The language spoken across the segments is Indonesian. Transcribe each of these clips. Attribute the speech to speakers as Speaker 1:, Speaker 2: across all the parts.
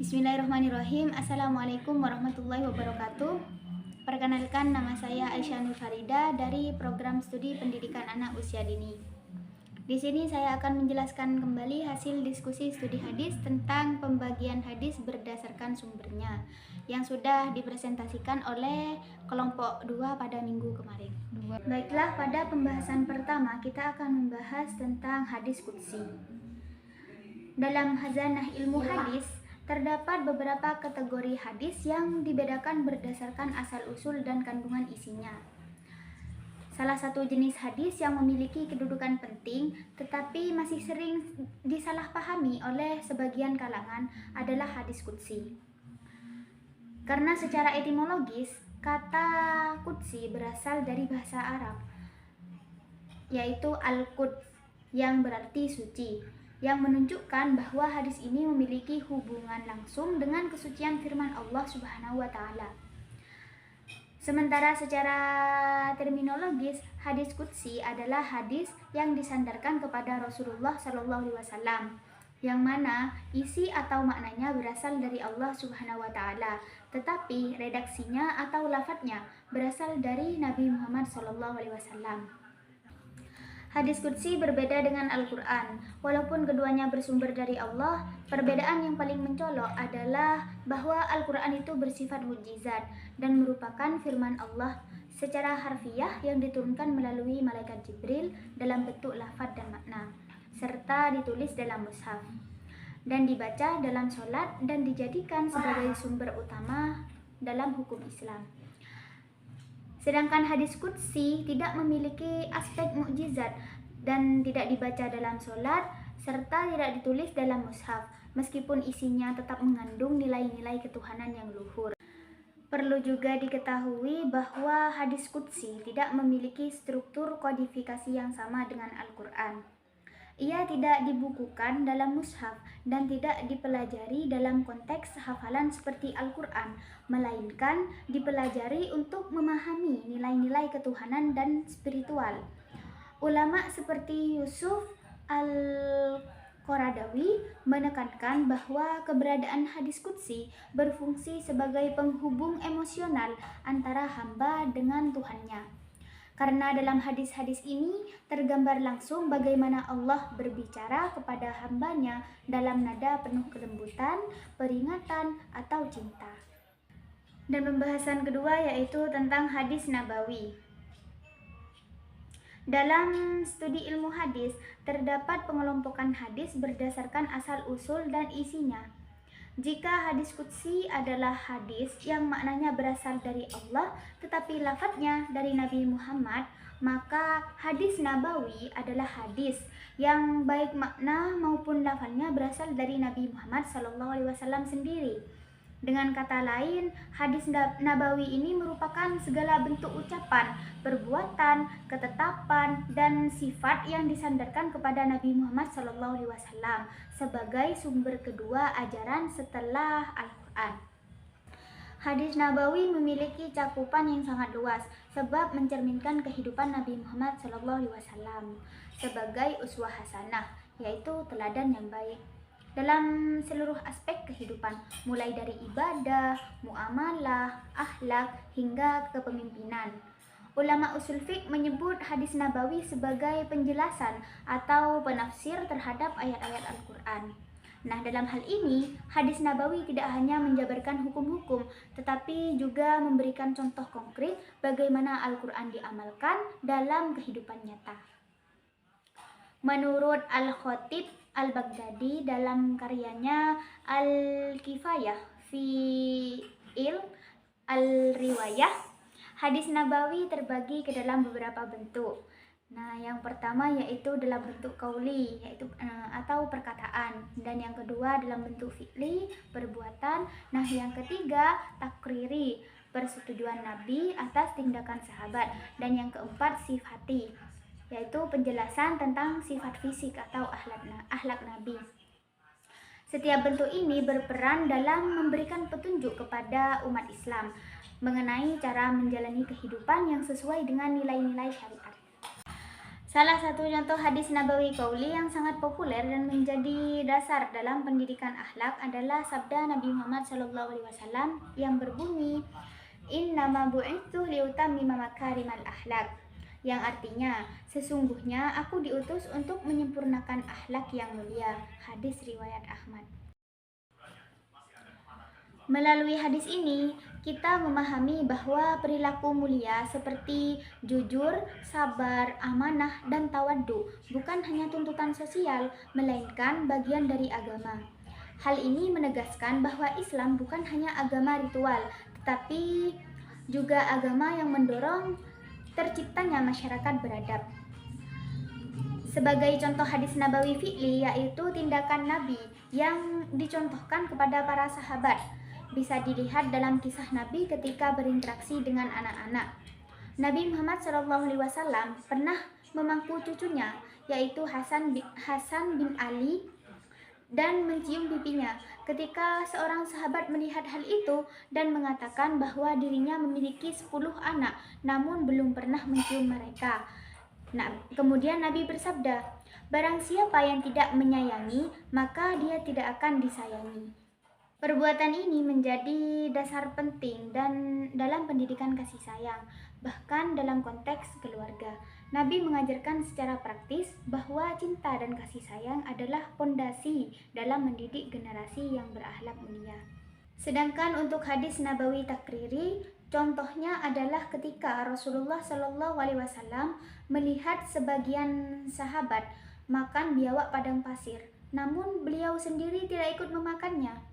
Speaker 1: Bismillahirrahmanirrahim. Assalamualaikum warahmatullahi wabarakatuh. Perkenalkan, nama saya Aisyah Nur Farida dari Program Studi Pendidikan Anak Usia Dini. Di sini saya akan menjelaskan kembali hasil diskusi studi hadis tentang pembagian hadis berdasarkan sumbernya yang sudah dipresentasikan oleh kelompok 2 pada minggu kemarin. Baiklah, pada pembahasan pertama kita akan membahas tentang hadis qudsi. Dalam khazanah ilmu hadis terdapat beberapa kategori hadis yang dibedakan berdasarkan asal-usul dan kandungan isinya. Salah satu jenis hadis yang memiliki kedudukan penting tetapi masih sering disalahpahami oleh sebagian kalangan adalah hadis qudsi. Karena secara etimologis, kata qudsi berasal dari bahasa Arab, yaitu al-quds yang berarti suci, yang menunjukkan bahwa hadis ini memiliki hubungan langsung dengan kesucian firman Allah Subhanahu wa Ta'ala. Sementara secara terminologis, hadis qudsi adalah hadis yang disandarkan kepada Rasulullah Shallallahu Alaihi Wasallam, yang mana isi atau maknanya berasal dari Allah Subhanahu wa Ta'ala, tetapi redaksinya atau lafadznya berasal dari Nabi Muhammad Shallallahu Alaihi Wasallam. Hadis qudsi berbeda dengan Al-Quran. Walaupun keduanya bersumber dari Allah, perbedaan yang paling mencolok adalah bahwa Al-Quran itu bersifat mukjizat dan merupakan firman Allah secara harfiah yang diturunkan melalui malaikat Jibril dalam bentuk lafaz dan makna, serta ditulis dalam mushaf dan dibaca dalam sholat dan dijadikan sebagai sumber utama dalam hukum Islam. Sedangkan hadis qudsi tidak memiliki aspek mukjizat dan tidak dibaca dalam sholat serta tidak ditulis dalam mushaf, meskipun isinya tetap mengandung nilai-nilai ketuhanan yang luhur. Perlu juga diketahui bahwa hadis qudsi tidak memiliki struktur kodifikasi yang sama dengan Al-Quran. Ia tidak dibukukan dalam mushaf dan tidak dipelajari dalam konteks hafalan seperti Al-Quran, melainkan dipelajari untuk memahami nilai-nilai ketuhanan dan spiritual. Ulama seperti Yusuf Al-Qaradawi menekankan bahwa keberadaan hadis qudsi berfungsi sebagai penghubung emosional antara hamba dengan Tuhannya. Karena dalam hadis-hadis ini tergambar langsung bagaimana Allah berbicara kepada hambanya dalam nada penuh kelembutan, peringatan, atau cinta. Dan pembahasan kedua yaitu tentang hadis nabawi. Dalam studi ilmu hadis terdapat pengelompokan hadis berdasarkan asal-usul dan isinya. Jika hadis qudsi adalah hadis yang maknanya berasal dari Allah tetapi lafadznya dari Nabi Muhammad, maka hadis nabawi adalah hadis yang baik makna maupun lafadznya berasal dari Nabi Muhammad SAW sendiri. Dengan kata lain, hadis nabawi ini merupakan segala bentuk ucapan, perbuatan, ketetapan, dan sifat yang disandarkan kepada Nabi Muhammad SAW sebagai sumber kedua ajaran setelah Al-Quran. Hadis nabawi memiliki cakupan yang sangat luas sebab mencerminkan kehidupan Nabi Muhammad SAW sebagai uswah hasanah, yaitu teladan yang baik dalam seluruh aspek kehidupan, mulai dari ibadah, muamalah, akhlak, hingga kepemimpinan. Ulama usul fiqh menyebut hadis nabawi sebagai penjelasan atau penafsir terhadap ayat-ayat Al-Quran. Nah, dalam hal ini, hadis nabawi tidak hanya menjabarkan hukum-hukum, tetapi juga memberikan contoh konkret bagaimana Al-Quran diamalkan dalam kehidupan nyata. Menurut Al-Khatib Al-Baghdadi dalam karyanya Al-Kifayah fi Al-Riwayah, hadis nabawi terbagi ke dalam beberapa bentuk. Nah, yang pertama yaitu dalam bentuk qauli, yaitu atau perkataan, dan yang kedua dalam bentuk fi'li, perbuatan. Nah, yang ketiga takriri, persetujuan Nabi atas tindakan sahabat, dan yang keempat sifati, yaitu penjelasan tentang sifat fisik atau akhlak Nabi. Setiap bentuk ini berperan dalam memberikan petunjuk kepada umat Islam mengenai cara menjalani kehidupan yang sesuai dengan nilai-nilai syariat. Salah satu contoh hadis Nabawi Qauli yang sangat populer dan menjadi dasar dalam pendidikan akhlak adalah sabda Nabi Muhammad SAW yang berbunyi, Innama bu'itsu liutammima makarimal akhlak, yang artinya sesungguhnya aku diutus untuk menyempurnakan akhlak yang mulia. Hadis riwayat Ahmad. Melalui hadis ini, kita memahami bahwa perilaku mulia seperti jujur, sabar, amanah, dan tawaddu bukan hanya tuntutan sosial, melainkan bagian dari agama. Hal ini menegaskan bahwa Islam bukan hanya agama ritual, tetapi juga agama yang mendorong terciptanya masyarakat beradab. Sebagai contoh hadis Nabawi fi'li, yaitu tindakan Nabi yang dicontohkan kepada para sahabat, bisa dilihat dalam kisah Nabi ketika berinteraksi dengan anak-anak. Nabi Muhammad SAW pernah memangku cucunya, yaitu Hasan bin Ali, dan mencium pipinya. Ketika seorang sahabat melihat hal itu dan mengatakan bahwa dirinya memiliki 10 anak, namun belum pernah mencium mereka. Nah, kemudian Nabi bersabda, barang siapa yang tidak menyayangi, maka dia tidak akan disayangi. Perbuatan ini menjadi dasar penting dan dalam pendidikan kasih sayang, bahkan dalam konteks keluarga. Nabi mengajarkan secara praktis bahwa cinta dan kasih sayang adalah pondasi dalam mendidik generasi yang berakhlak mulia. Sedangkan untuk hadis Nabawi takriri, contohnya adalah ketika Rasulullah SAW melihat sebagian sahabat makan biawak padang pasir, namun beliau sendiri tidak ikut memakannya.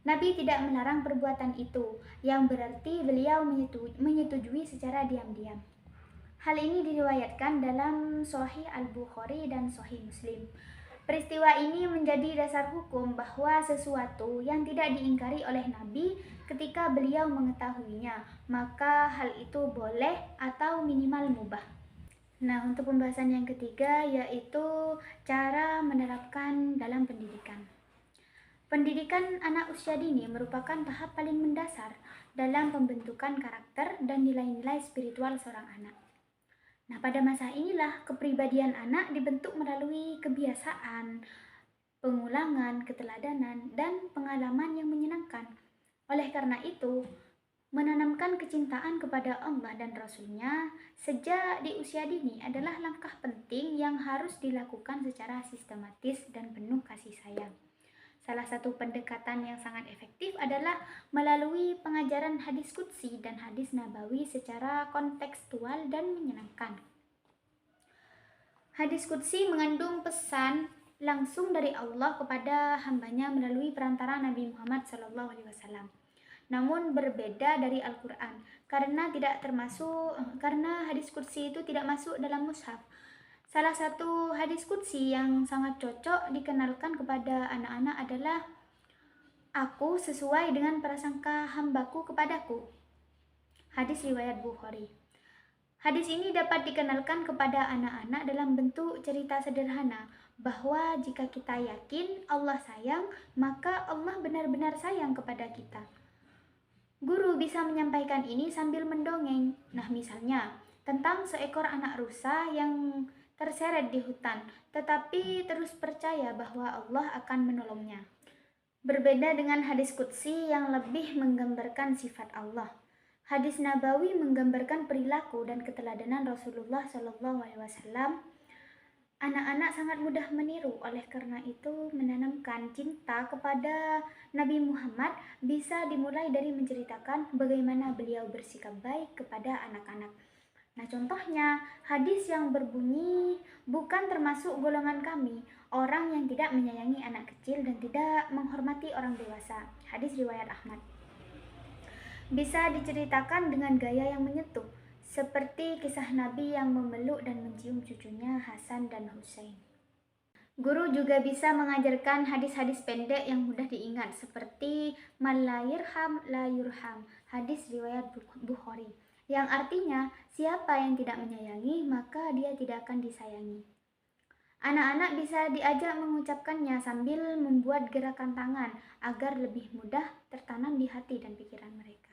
Speaker 1: Nabi tidak melarang perbuatan itu, yang berarti beliau menyetujui secara diam-diam. Hal ini diriwayatkan dalam Sahih Al-Bukhari dan Sahih Muslim. Peristiwa ini menjadi dasar hukum bahwa sesuatu yang tidak diingkari oleh Nabi ketika beliau mengetahuinya, maka hal itu boleh atau minimal mubah. Nah, untuk pembahasan yang ketiga yaitu cara menerapkan dalam pendidikan. Pendidikan anak usia dini merupakan tahap paling mendasar dalam pembentukan karakter dan nilai-nilai spiritual seorang anak. Nah, pada masa inilah kepribadian anak dibentuk melalui kebiasaan, pengulangan, keteladanan, dan pengalaman yang menyenangkan. Oleh karena itu, menanamkan kecintaan kepada Allah dan Rasul-Nya sejak di usia dini adalah langkah penting yang harus dilakukan secara sistematis dan penuh kasih sayang. Salah satu pendekatan yang sangat efektif adalah melalui pengajaran hadis qudsi dan hadis nabawi secara kontekstual dan menyenangkan. Hadis qudsi mengandung pesan langsung dari Allah kepada hambanya melalui perantara Nabi Muhammad SAW. Namun berbeda dari Al-Quran karena hadis qudsi itu tidak masuk dalam mushaf. Salah satu hadis qudsi yang sangat cocok dikenalkan kepada anak-anak adalah aku sesuai dengan prasangka hambaku kepadaku. Hadis riwayat Bukhari. Hadis ini dapat dikenalkan kepada anak-anak dalam bentuk cerita sederhana bahwa jika kita yakin Allah sayang, maka Allah benar-benar sayang kepada kita. Guru bisa menyampaikan ini sambil mendongeng. Nah, misalnya tentang seekor anak rusa yang terseret di hutan, tetapi terus percaya bahwa Allah akan menolongnya. Berbeda dengan hadis qudsi yang lebih menggambarkan sifat Allah. Hadis Nabawi menggambarkan perilaku dan keteladanan Rasulullah SAW. Anak-anak sangat mudah meniru, oleh karena itu menanamkan cinta kepada Nabi Muhammad bisa dimulai dari menceritakan bagaimana beliau bersikap baik kepada anak-anak. Nah, contohnya hadis yang berbunyi, bukan termasuk golongan kami orang yang tidak menyayangi anak kecil dan tidak menghormati orang dewasa. Hadis riwayat Ahmad. Bisa diceritakan dengan gaya yang menyetuh, seperti kisah Nabi yang memeluk dan mencium cucunya Hasan dan Husain. Guru juga bisa mengajarkan hadis-hadis pendek yang mudah diingat, seperti man la yirham la yurham, hadis riwayat Bukhari, yang artinya siapa yang tidak menyayangi maka dia tidak akan disayangi. Anak-anak bisa diajak mengucapkannya sambil membuat gerakan tangan agar lebih mudah tertanam di hati dan pikiran mereka.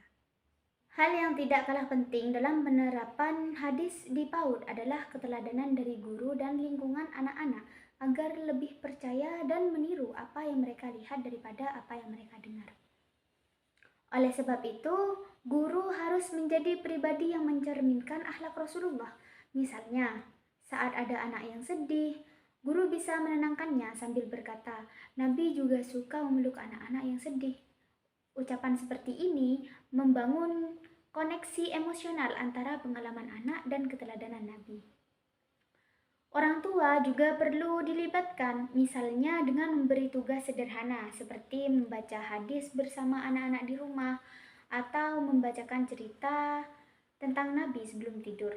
Speaker 1: Hal yang tidak kalah penting dalam penerapan hadis di PAUD adalah keteladanan dari guru dan lingkungan anak-anak agar lebih percaya dan meniru apa yang mereka lihat daripada apa yang mereka dengar. Oleh sebab itu, guru harus menjadi pribadi yang mencerminkan akhlak Rasulullah. Misalnya, saat ada anak yang sedih, guru bisa menenangkannya sambil berkata, "Nabi juga suka memeluk anak-anak yang sedih." Ucapan seperti ini membangun koneksi emosional antara pengalaman anak dan keteladanan Nabi. Orang tua juga perlu dilibatkan, misalnya dengan memberi tugas sederhana seperti membaca hadis bersama anak-anak di rumah atau membacakan cerita tentang Nabi sebelum tidur.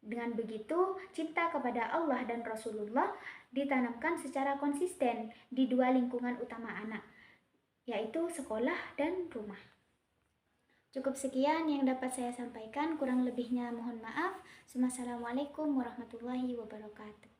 Speaker 1: Dengan begitu, cinta kepada Allah dan Rasulullah ditanamkan secara konsisten di dua lingkungan utama anak, yaitu sekolah dan rumah. Cukup sekian yang dapat saya sampaikan, kurang lebihnya mohon maaf. Wassalamualaikum warahmatullahi wabarakatuh.